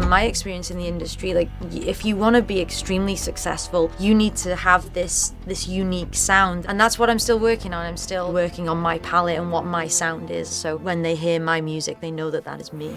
from my experience in the industry, like if you want to be extremely successful, you need to have this unique sound, and that's what I'm still working on. I'm still working on my palette and what my sound is, so when they hear my music, they know that that is me.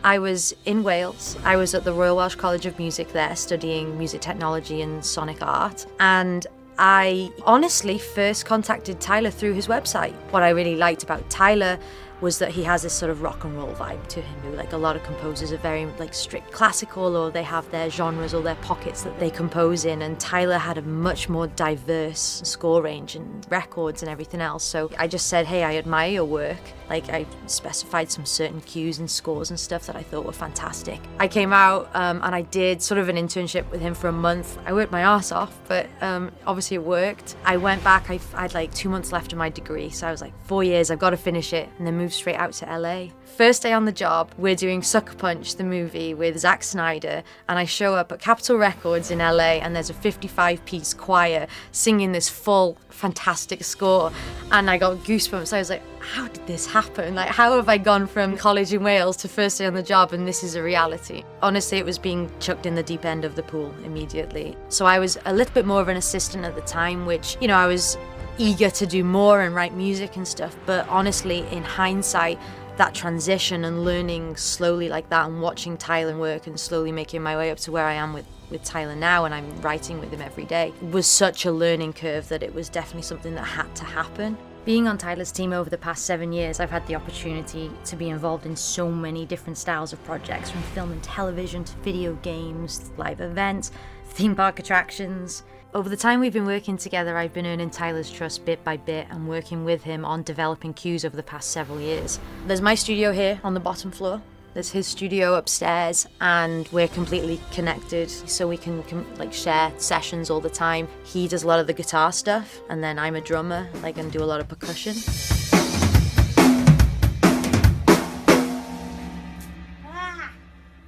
I was in Wales. I was at the Royal Welsh College of Music there, studying music technology and sonic art, and I honestly first contacted Tyler through his website. What I really liked about Tyler was that he has this sort of rock and roll vibe to him. Like a lot of composers are very like strict classical, or they have their genres or their pockets that they compose in, and Tyler had a much more diverse score range and records and everything else. So I just said, hey, I admire your work. Like I specified some certain cues and scores and stuff that I thought were fantastic. I came out and I did sort of an internship with him for a month. I worked my arse off, but obviously it worked. I went back, I had like 2 months left of my degree, so I was like, 4 years, I've got to finish it, and then moved straight out to LA. First day on the job, we're doing Sucker Punch, the movie, with Zack Snyder, and I show up at Capitol Records in LA, and there's a 55-piece choir singing this full, fantastic score, and I got goosebumps. I was like, how did this happen? Like, how have I gone from college in Wales to first day on the job, and this is a reality? Honestly, it was being chucked in the deep end of the pool immediately. So I was a little bit more of an assistant at the time, which, you know, I was eager to do more and write music and stuff, but honestly, in hindsight, that transition and learning slowly like that and watching Tyler work and slowly making my way up to where I am with Tyler now, and I'm writing with him every day, was such a learning curve that it was definitely something that had to happen. Being on Tyler's team over the past 7 years, I've had the opportunity to be involved in so many different styles of projects, from film and television to video games, live events, theme park attractions. Over the time we've been working together, I've been earning Tyler's trust bit by bit and working with him on developing cues over the past several years. There's my studio here on the bottom floor. There's his studio upstairs, and we're completely connected, so we can like share sessions all the time. He does a lot of the guitar stuff, and then I'm a drummer, like, and do a lot of percussion.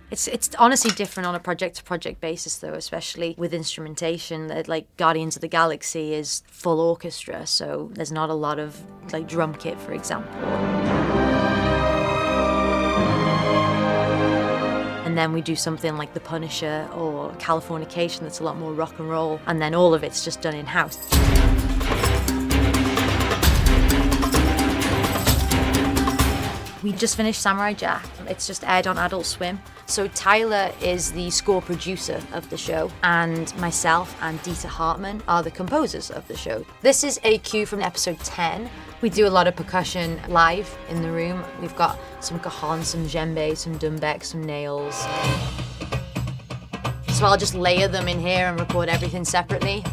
It's honestly different on a project-to-project basis, though, especially with instrumentation. Like Guardians of the Galaxy is full orchestra, so there's not a lot of like drum kit, for example. And then we do something like The Punisher or Californication that's a lot more rock and roll, and then all of it's just done in-house. We just finished Samurai Jack. It's just aired on Adult Swim. So Tyler is the score producer of the show, and myself and Dieter Hartmann are the composers of the show. This is a cue from episode 10. We do a lot of percussion live in the room. We've got some cajon, some djembe, some doumbek, some nails. So I'll just layer them in here and record everything separately.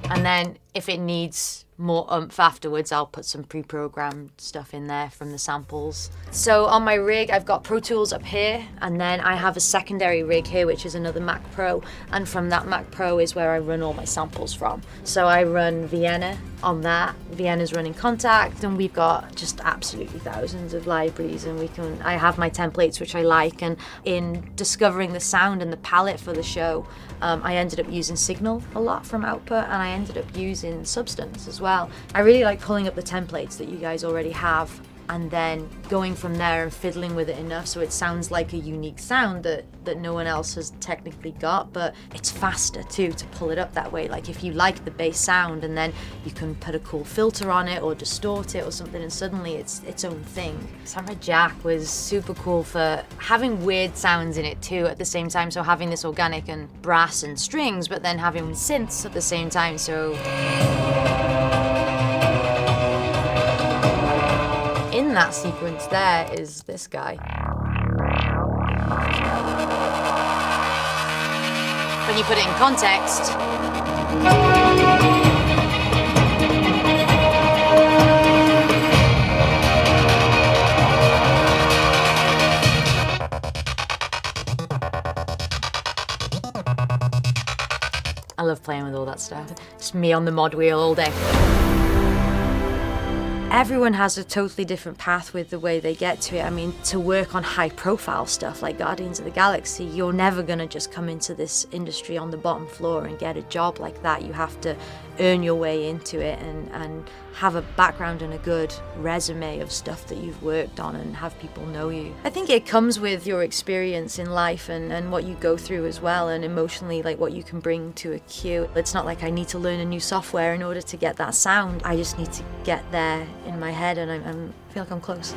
And then if it needs more oomph afterwards, I'll put some pre-programmed stuff in there from the samples. So on my rig, I've got Pro Tools up here, and then I have a secondary rig here, which is another Mac Pro, and from that Mac Pro is where I run all my samples from. So I run Vienna on that. Vienna's running Contact, and we've got just absolutely thousands of libraries, and I have my templates, which I like, and in discovering the sound and the palette for the show, I ended up using Signal a lot from Output, and I ended up using Substance as well. I really like pulling up the templates that you guys already have and then going from there and fiddling with it enough so it sounds like a unique sound that no one else has technically got, but it's faster too to pull it up that way. Like if you like the bass sound, and then you can put a cool filter on it or distort it or something, and suddenly it's its own thing. Samurai Jack was super cool for having weird sounds in it too at the same time, so having this organic and brass and strings, but then having synths at the same time, so in that sequence there is this guy. When you put it in context, I love playing with all that stuff. Just me on the mod wheel all day. Everyone has a totally different path with the way they get to it. I mean, to work on high profile stuff like Guardians of the Galaxy, you're never gonna just come into this industry on the bottom floor and get a job like that. You have to earn your way into it and have a background and a good resume of stuff that you've worked on and have people know you. I think it comes with your experience in life and what you go through as well, and emotionally, like what you can bring to a cue. It's not like I need to learn a new software in order to get that sound. I just need to get there in my head, and I feel like I'm close.